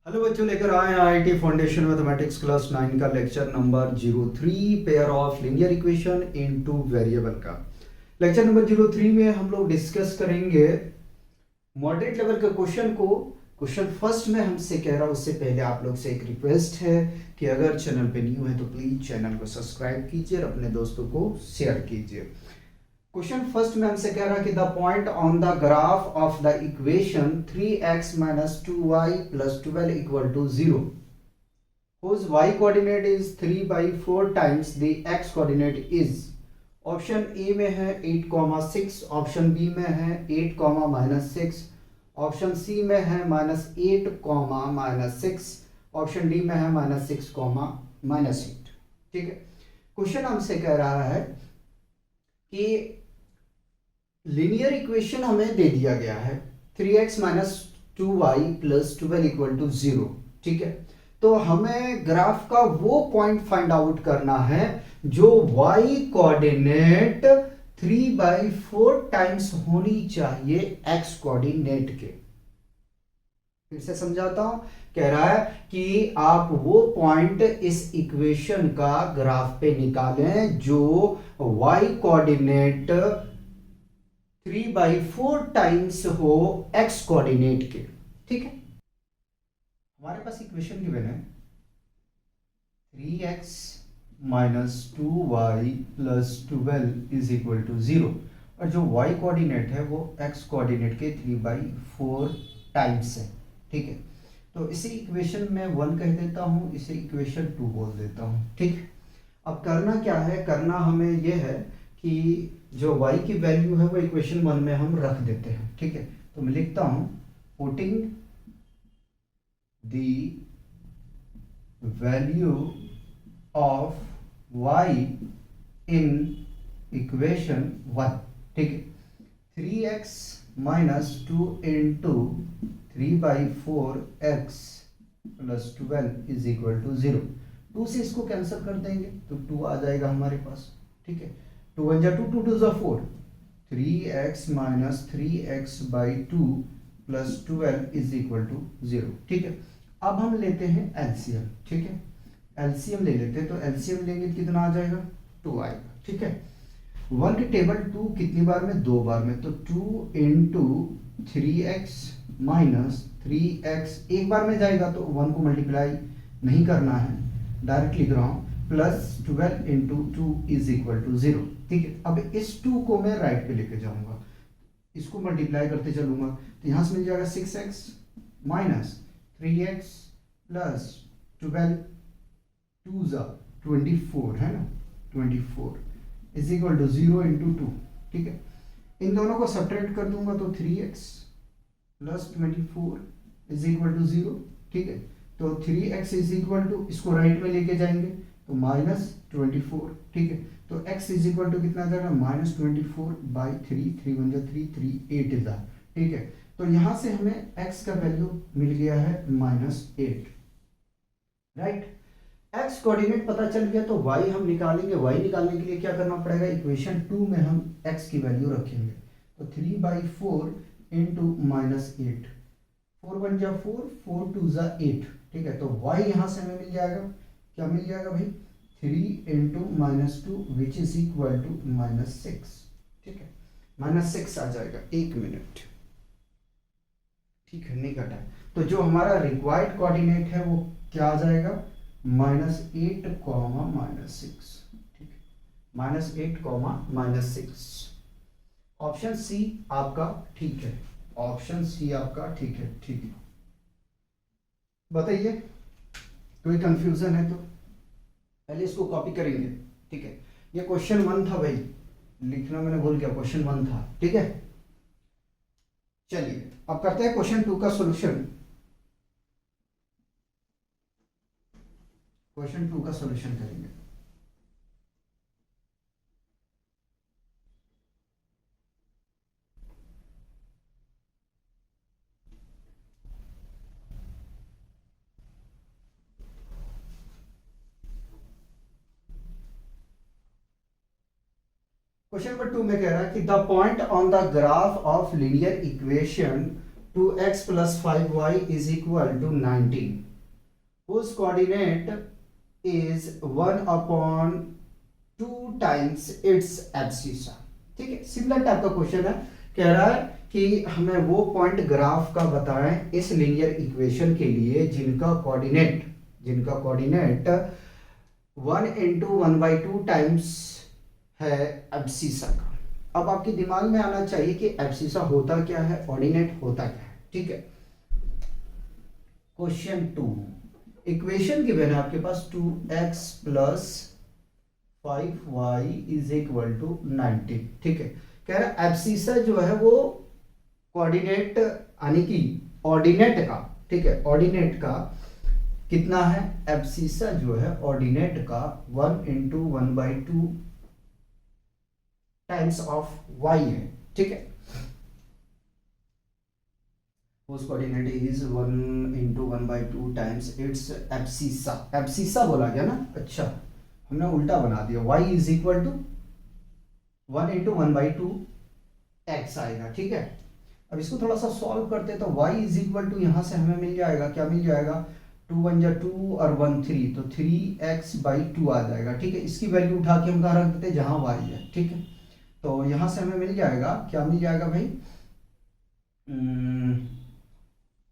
Hello बच्चों, लेकर आए हैं आईआईटी फाउंडेशन मैथमेटिक्स क्लास 9 का lecture number 03 pair of linear equation into variable का। लेक्चर नंबर 03 में हम लोग डिस्कस करेंगे मॉडरेट लेवल के क्वेश्चन को। क्वेश्चन फर्स्ट में हमसे कह रहा हूं, उससे पहले आप लोग से एक रिक्वेस्ट है कि अगर चैनल पे न्यू है तो प्लीज चैनल को सब्सक्राइब कीजिए और अपने दोस्तों को शेयर कीजिए। क्वेश्चन फर्स्ट में हमसे कह रहा है कि the point on the graph of the equation 3x minus 2y plus 12 equal to 0 whose y coordinate is 3 by 4 times the x coordinate is। Option A में है 8,6, ऑप्शन बी में है 8,-6, ऑप्शन सी में है -8,-6, ऑप्शन डी में है -6,-8। ठीक है, क्वेश्चन हमसे कह रहा है कि लीनियर इक्वेशन हमें दे दिया गया है 3x minus 2y plus 12 equal to 0। ठीक है, तो हमें ग्राफ का वो पॉइंट फाइंड आउट करना है जो y कोऑर्डिनेट 3/4 टाइम्स होनी चाहिए x कोऑर्डिनेट के। फिर से समझाता हूं, कह रहा है कि आप वो पॉइंट इस इक्वेशन का ग्राफ पे निकालें जो y कोऑर्डिनेट 3/4 टाइम्स हो x कोऑर्डिनेट के। ठीक है, हमारे पास इक्वेशन गिवन है 3x minus 2y plus 12 is equal to 0 और जो y कोऑर्डिनेट है वो x कोऑर्डिनेट के 3/4 टाइम्स है। ठीक है, तो इसे इक्वेशन में 1 कह देता हूं, इसे इक्वेशन 2 बोल देता हूं। ठीक, अब करना क्या है, करना हमें यह है कि जो y की वैल्यू है वो इक्वेशन 1 में हम रख देते हैं। ठीक है, तो मैं लिखता हूं putting the value of y in equation 1। ठीक है, 3x minus 2 into 3/4x plus 12 is equal to 0। 2 से इसको कैंसिल कर देंगे तो 2 आ जाएगा हमारे पास। ठीक है, 2 1 जा 2, 2 2 जा 4, 3x minus 3x/2 plus 12 is equal to 0। ठीक है, अब हम लेते हैं एलसीएम। ठीक है, एलसीएम ले लेते हैं, तो एलसीएम लेंगे कितना आ जाएगा, 2 आएगा। ठीक है, 1 के टेबल 2 कितनी बार में, 2 बार में, तो 2 into 3x minus 3x एक बार में जाएगा तो 1 को मल्टीप्लाई नहीं करना है, डायरेक्ट लिख रहा हूं, plus 12 into 2 is equal to 0। ठीक है, अब इस 2 को मैं राइट पे लेके जाऊंगा, इसको मल्टीप्लाई करते चलूंगा, तो यहां से मिल जाएगा 6x माइनस 3x प्लस 12 2 जा 24 है ना, 24 इज इक्वल टू 0 into 2। ठीक है, इन दोनों को सब्ट्रैक्ट कर दूंगा तो 3x plus 24 is equal to 0। ठीक है, तो 3x इज इक्वल टू, इसको राइट में लेके जाएंगे तो -24। ठीक है, तो x इज इक्वल टू कितना आ जाएगा, -24/3, 3 1 जा 3, 3 8 इज। ठीक है, तो यहां से हमें x का वैल्यू मिल गया है -8। राइट, x कोऑर्डिनेट पता चल गया तो y हम निकालेंगे। y निकालने के लिए क्या करना पड़ेगा, इक्वेशन 2 में हम x की वैल्यू रखेंगे, तो 3/4 into -8, 4 1 जा 4, 4 2 जा 8। ठीक है, तो y यहां से हमें मिल जाएगा, क्या मिल जाएगा भाई, 3 into -2 which is equal to -6। ठीक है, -6 आ जाएगा। 1 मिनट, ठीक है, नहीं घटा। तो जो हमारा रिक्वायर्ड कोऑर्डिनेट है वो क्या आ जाएगा, -8, -6। ठीक है, -8, -6। ऑप्शन सी आपका ठीक है, ऑप्शन सी आपका ठीक है। ठीक है, बताइए कोई कंफ्यूजन है तो पहले इसको कॉपी करेंगे। ठीक है, ये क्वेश्चन 1 था भाई, लिखना मैंने भूल गया, क्वेश्चन 1 था। ठीक है, चलिए अब करते हैं क्वेश्चन 2 का सॉल्यूशन। क्वेश्चन 2 का सॉल्यूशन करेंगे। क्वेश्चन नंबर 2 में कह रहा है कि the point on the graph of linear equation 2x plus 5y is equal to 19 whose coordinate is 1 upon 2 times its abscissa। ठीक है, सिमिलर टाइप का क्वेश्चन है। कह रहा है कि हमें वो पॉइंट ग्राफ का बताएं इस लीनियर इक्वेशन के लिए जिनका कोऑर्डिनेट 1 into 1/2 टाइम्स है एब्सिसा का। अब आपके दिमाग में आना चाहिए कि एब्सिसा होता क्या है, ऑर्डिनेट होता क्या है। ठीक है, क्वेश्चन 2 इक्वेशन गिवन है आपके पास 2x plus 5y is equal to 90। ठीक है, कह रहा है एब्सिसा जो है वो कोऑर्डिनेट यानी कि ऑर्डिनेट का, ठीक है, ऑर्डिनेट का कितना है, एब्सिसा जो है ऑर्डिनेट का 1 into 1/2 टाइम्स ऑफ y है। ठीक है, whose coordinate is 1 into 1/2 times its abscissa। abscissa बोला गया ना, अच्छा हमने उल्टा बना दिया, y is equal to 1 into 1/2 x आएगा। ठीक है, अब इसको थोड़ा सा सॉल्व करते तो y is equal to यहां से हमें मिल जाएगा, क्या मिल जाएगा, 2 1 जा 2 और 1 3, तो 3x/2 आ जाएगा। ठीक है, इसकी वैल्यू उठा के हम कहाँ रख देते जहां y है। ठीक है, तो यहां से हमें मिल जाएगा, क्या मिल जाएगा भाई,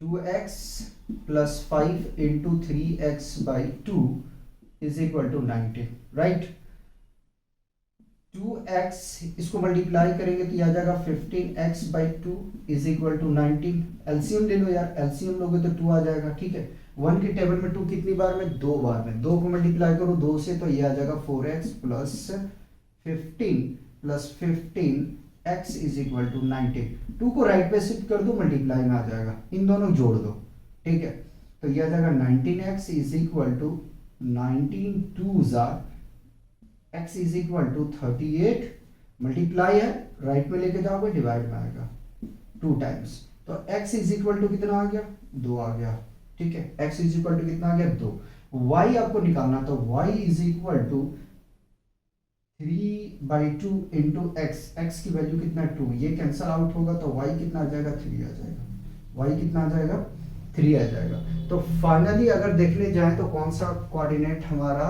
2x plus 5 into 3x/2 is equal to 90, right. 2x इसको मल्टीप्लाई करेंगे तो आ जाएगा 15x/2 is equal to 19। LCM ले लो यार, एलसीएम लोगे तो 2 आ जाएगा। ठीक है, 1 की टेबल में 2 कितनी बार में, 2 बार में, 2 को मल्टीप्लाई करो 2 से तो ये आ जाएगा 4x plus 15 plus 15 x is equal to 90। 2 को राइट पे शिफ्ट कर दो, मल्टीप्लाई में आ जाएगा, इन दोनों जोड़ दो। ठीक है, तो ये आ जाएगा 19x is equal to 19 2s x is equal to 38, multiply है राइट में लेके जाओगे डिवाइड में आएगा 2 टाइम्स, तो x इज इक्वल टू कितना आ गया, 2 आ गया। ठीक है, x इज इक्वल टू कितना आ गया, 2। y आपको निकालना, तो y is equal to 3/2 into x की वैल्यू कितना 2, ये कैंसल आउट होगा तो y कितना आ जाएगा, 3 आ जाएगा। y कितना आ जाएगा, 3 आ जाएगा। तो फाइनली अगर देखने जाए तो कौन सा कोऑर्डिनेट हमारा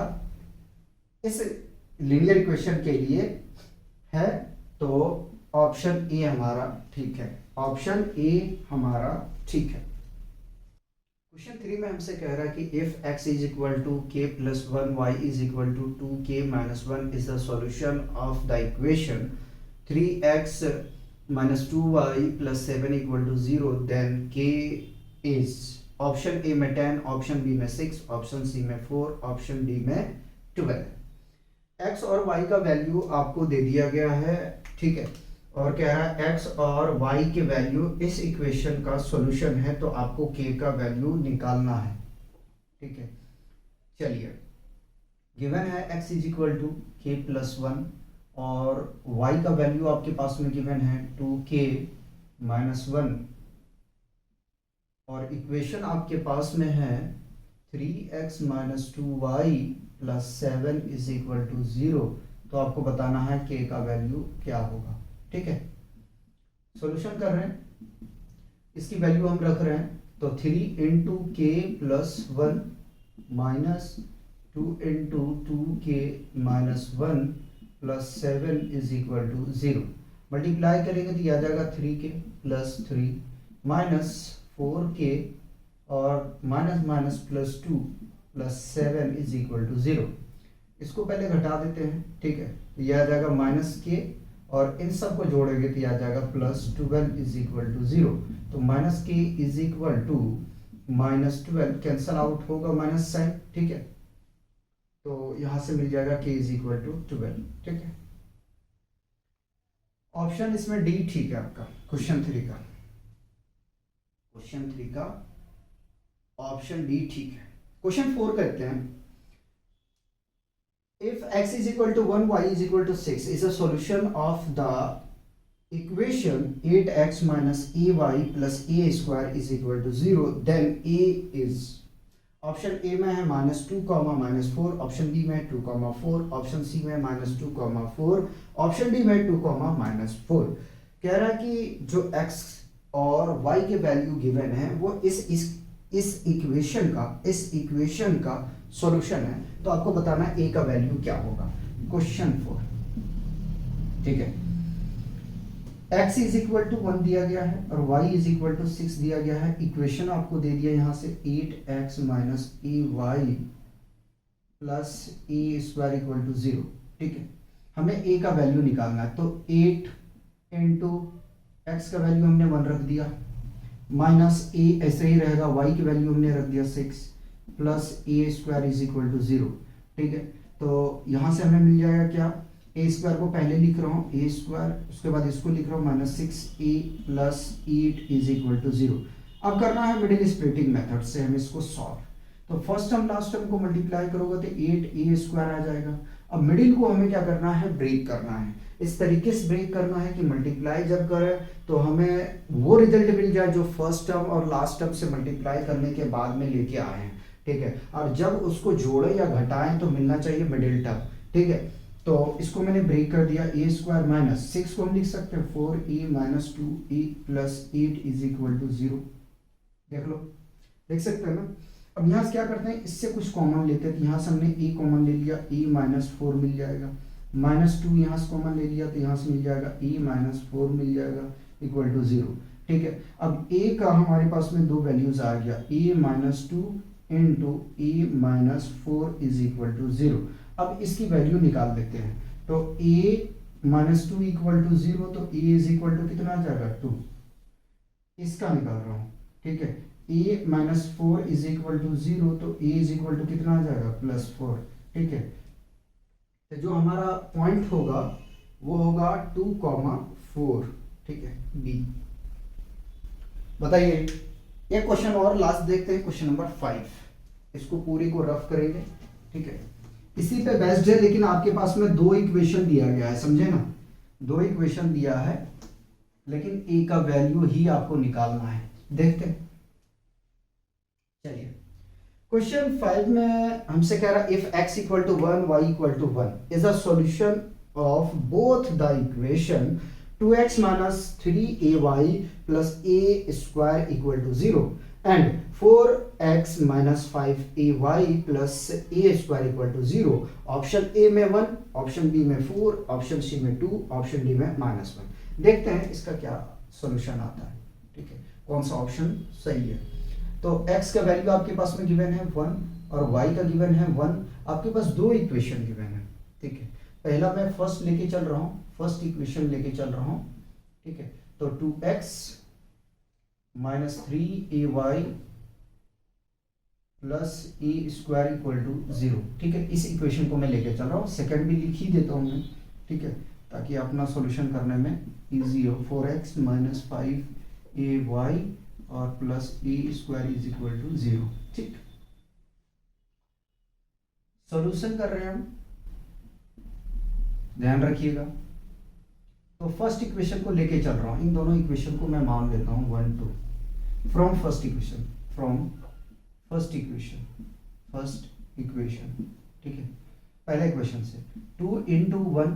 इस लीनियर इक्वेशन के लिए है, तो ऑप्शन ए हमारा ठीक है, ऑप्शन ए हमारा ठीक है। क्वेश्चन 3 में हमसे कह रहा है कि if x is equal to k plus 1 y is equal to 2k minus 1 is the solution of the equation 3x minus 2y plus 7 equal to 0, then k is option A में 10, option B में 6, option C में 4, option D में 12। x और y का value आपको दे दिया गया है। ठीक है, और कह रहा है x और y के वैल्यू इस इक्वेशन का सॉल्यूशन है, तो आपको k का वैल्यू निकालना है। ठीक है, चलिए गिवन है x is equal to k plus 1 और y का वैल्यू आपके पास में गिवन है 2k माइनस 1 और इक्वेशन आपके पास में है 3x minus 2y plus 7 is equal to 0, तो आपको बताना है k का वैल्यू क्या होगा। ठीक है, सॉल्यूशन कर रहे हैं, इसकी वैल्यू हम रख रहे हैं, तो 3 into k plus 1 minus 2 into 2k minus 1 plus 7 is equal to 0, multiply करेंगे तो यह आ जाएगा 3k प्लस 3 माइनस 4k और minus minus plus 2 plus 7 is equal to 0। इसको पहले घटा देते हैं। ठीक है, तो यह आ जाएगा माइनस k और इन सब को जोड़ेंगे तो यह आ जाएगा प्लस 12 इज इक्वल टू 0, तो minus k is equal to minus 12 cancel out होगा माइनस साइन। ठीक है, तो यहां से मिल जाएगा k इज इक्वल टू 12। ठीक है, ऑप्शन इसमें डी ठीक है आपका, क्वेश्चन 3 का, क्वेश्चन 3 का ऑप्शन डी ठीक है। क्वेश्चन 4 करते हैं, if x is equal to 1 y is equal to 6 is a solution of the equation 8x minus ay plus a square is equal to 0, then a is option A में है -2, -4, option B में 2, 4, option C में -2, 4, option D में 2, -4। कह रहा है कि जो x और y के वैल्यू गिवन है, वो इस इक्वेशन का सॉल्यूशन है। तो आपको बताना है a का वैल्यू क्या होगा। क्वेश्चन 4, ठीक है। x इज इक्वल टू 1 दिया गया है और y इज इक्वल टू 6 दिया गया है। इक्वेशन आपको दे दिया यहां से 8x minus a y plus a square equal to 0, ठीक है। हमें a का वैल्यू निकालना है, तो 8 इंटू एक्स का वैल्यू हमने 1 रख दिया, माइनस ए ऐसे ही रहेगा, y की वैल्यू हमने रख दिया 6 plus a square is equal to 0, ठीक है। तो यहां से हमें मिल जाएगा क्या, ए स्क्वायर को पहले लिख रहा हूँ ए स्क्वायर, उसके बाद इसको लिख रहा हूँ minus 6a plus 8 is equal to 0। अब करना है मिडिल स्प्लिटिंग मेथड से हम इसको सॉल्व। तो फर्स्ट टर्म लास्ट टर्म को मल्टीप्लाई करोगे तो 8a स्क्वायर आ जाएगा। अब मिडिल को हमें क्या करना है, ब्रेक करना है। इस तरीके से ब्रेक करना है कि मल्टीप्लाई जब करें तो हमें वो रिजल्ट मिल जाए जो फर्स्ट टर्म और लास्ट टर्म से मल्टीप्लाई करने के बाद में लेके आए हैं, ठीक है। और जब उसको जोड़े या घटाएं तो मिलना चाहिए मिडिल टर्म, ठीक है। तो इसको मैंने ब्रेक कर दिया, ए स्क्वायर माइनस 6 को हम लिख सकते हैं 4a minus 2a plus 8 is equal to 0। देख लो, देख सकते हैं ना। अब यहाँ से क्या करते हैं, इससे कुछ कॉमन लेते हैं। तो यहाँ से हमने a कॉमन ले लिया, a माइनस 4 मिल जाएगा, माइनस 2 यहाँ से कॉमन ले लिया तो यहाँ से मिल जाएगा a माइनस 4 मिल जाएगा इक्वल टू 0, ठीक है। अब a का हमारे पास में दो वैल्यूज आ गया, a minus 2 into a minus 4 is equal to 0। अब इसकी वैल्यू निकाल देते हैं। तो a माइनस 2 इक्वल टू 0, तो a इज इक्वल टू कितना आ जाएगा 2, इसका निकाल रहा हूँ, ठीक है। a minus 4 is equal to 0, तो a इज इक्वल टू कितना आ जाएगा प्लस 4, ठीक है। तो जो हमारा पॉइंट होगा वो होगा 2,4, ठीक है, b। बताइए, एक क्वेश्चन और लास्ट देखते हैं, क्वेश्चन नंबर 5। इसको पूरी को रफ करेंगे, ठीक है। इसी पे बेस्ड है, लेकिन आपके पास में दो इक्वेशन दिया गया है, समझे ना। दो इक्वेशन दिया है लेकिन ए का वैल्यू ही आपको निकालना है। देखते हैं, चलिए। क्वेश्चन 5 में हमसे कह रहा है if x equal to 1 y equal to 1 is a solution of both the equation 2x minus 3ay plus a square equal to 0 and 4x minus 5ay plus a square equal to 0। Option A में 1, option B में 4, option C में 2, option D में -1। देखते हैं इसका क्या solution आता है, ठीक है, कौन सा ऑप्शन सही है। तो x का वैल्यू आपके पास में गिवन है 1 और y का गिवन है 1। आपके पास दो इक्वेशन गिवन है, ठीक है। पहला मैं फर्स्ट लेके चल रहा हूँ, फर्स्ट इक्वेशन लेके चल रहा हूँ, ठीक है। तो 2x minus 3ay plus a square equal to 0, ठीक है। इस इक्वेशन को मैं लेके चल रहा हूँ, सेकंड भी लिख ही देता हूँ मैं, ठीक है, ताकि अपना सॉल्यूशन करने में इजी हो। 4x माइनस 5ay और plus a square is equal to 0, ठीक। सॉल्यूशन कर रहे हैं हम, ध्यान रखिएगा। तो फर्स्ट इक्वेशन को लेके चल रहा हूं, इन दोनों इक्वेशन को मैं मान लेता हूं 1 2 from first equation, first equation, ठीक है। पहले इक्वेशन से 2 into 1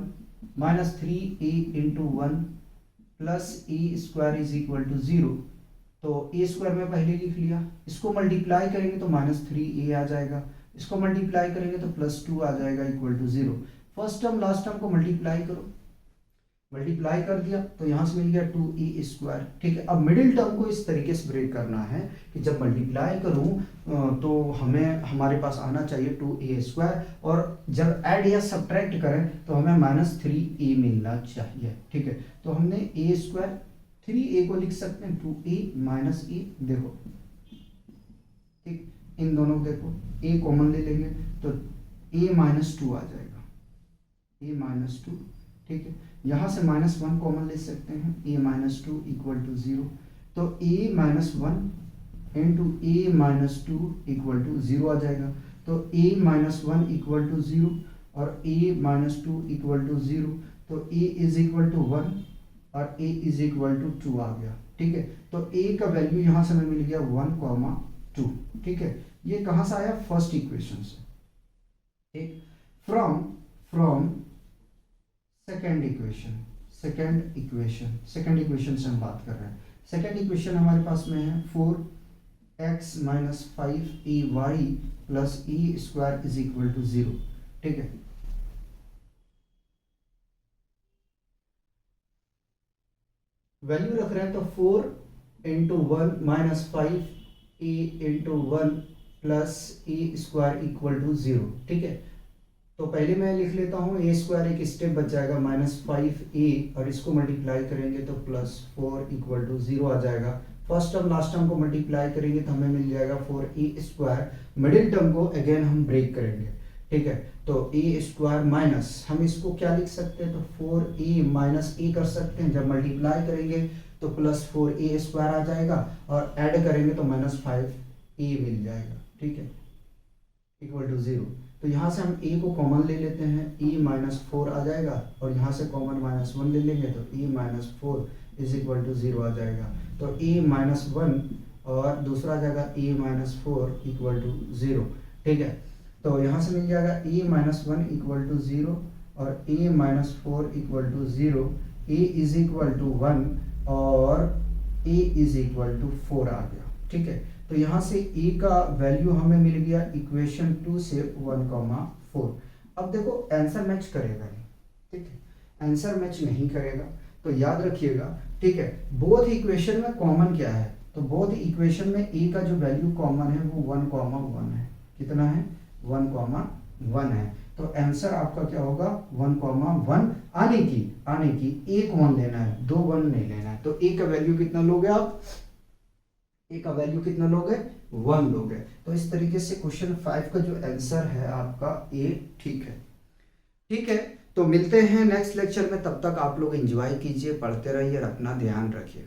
minus 3a into 1 plus a square is equal to 0। तो ए स्क्वायर में पहले लिख लिया, इसको मल्टीप्लाई करेंगे तो माइनस 3a आ जाएगा, इसको मल्टीप्लाई करेंगे तो प्लस 2 आ जाएगा equal to 0। First term last term को मल्टीप्लाई करो, मल्टीप्लाई कर दिया तो यहां से मिल गया 2a स्क्वायर, ठीक है। अब मिडिल टर्म को इस तरीके से ब्रेक करना है कि जब मल्टीप्लाई करूं तो हमें हमारे पास आना चाहिए 2a स्क्वायर, और जब ऐड या सब्ट्रैक्ट करें तो हमें माइनस 3a मिलना चाहिए, ठीक है। तो हमने a स्क्वायर 3a को लिख सकते हैं 2a माइनस a, देखो, ठीक। इन दोनों को देखो, a कॉमन ले लेंगे तो a माइनस 2 आ जाएगा, a माइनस 2, ठीक है। यहाँ से -1 कॉमन ले सकते हैं, a माइनस 2 इक्वल टू 0। तो a minus 1 into a minus 2 equal to 0 आ जाएगा। तो a माइनस 1 इक्वल टू 0 और a माइनस 2 इक्वल टू 0। तो a इज इक्वल टू 1 और a इज इक्वल टू 2 आ गया, ठीक है। तो a का वैल्यू यहाँ से हमें मिल गया 1,2, ठीक है। ये कहाँ से आया, फर्स्ट इक्वेशन से, ठीक। फ्रॉम सेकेंड इक्वेशन से हम बात कर रहे हैं। सेकेंड इक्वेशन हमारे पास में है 4x minus 5ay plus a square is equal to 0, ठीक है। वैल्यू रख रहे हैं तो 4 into 1 minus 5 a into 1 plus a square equal to 0, ठीक है। तो पहले मैं लिख लेता हूँ ए स्क्वायर, एक स्टेप बच जाएगा -5a और इसको मल्टीप्लाई करेंगे तो +4 इक्वल टू 0 आ जाएगा। फर्स्ट टर्म लास्ट टर्म को मल्टीप्लाई करेंगे तो हमें मिल जाएगा 4a स्क्वायर। मिडिल टर्म को अगेन हम ब्रेक करेंगे, ठीक है। तो a स्क्वायर माइनस, हम इसको क्या लिख सकते हैं, तो 4a माइनस a कर सकते हैं। जब मल्टीप्लाई करेंगे तो +4a स्क्वायर आ जाएगा और ऐड करेंगे तो -5a मिल जाएगा, ठीक है, इक्वल टू 0। तो यहाँ से हम a को कॉमन ले लेते हैं, e माइनस 4 आ जाएगा और यहाँ से कॉमन -1 ले लेंगे तो e minus 4 is equal to 0 आ जाएगा। तो a माइनस 1 और दूसरा आ जाएगा a माइनस 4 इक्वल टू 0, ठीक है। तो यहाँ से मिल जाएगा a माइनस 1 इक्वल टू 0 और a minus 4 equal to 0, a is equal to 1 और a इज इक्वल टू 4 आ गया, ठीक है। तो यहाँ से a का वैल्यू हमें मिल गया इक्वेशन 2 से 1,4। अब देखो आंसर मैच करेगा नहीं, ठीक है, आंसर मैच नहीं करेगा तो याद रखिएगा, ठीक है। बोथ इक्वेशन में कॉमन क्या है, तो बोथ इक्वेशन में a का जो वैल्यू कॉमन है वो 1,1 है। कितना है, 1,1 है। तो आंसर आपका क्या होगा, 1,1 आने की एक 1 लेना है, 2 1 नहीं लेना है। तो a का वैल्यू कितना लोगे आप, a का वैल्यू कितना लोगे, 1 लोगे। तो इस तरीके से क्वेश्चन 5 का जो आंसर है आपका a ठीक है, ठीक है। तो मिलते हैं नेक्स्ट लेक्चर में, तब तक आप लोग एंजॉय कीजिए, पढ़ते रहिए और अपना ध्यान रखिए।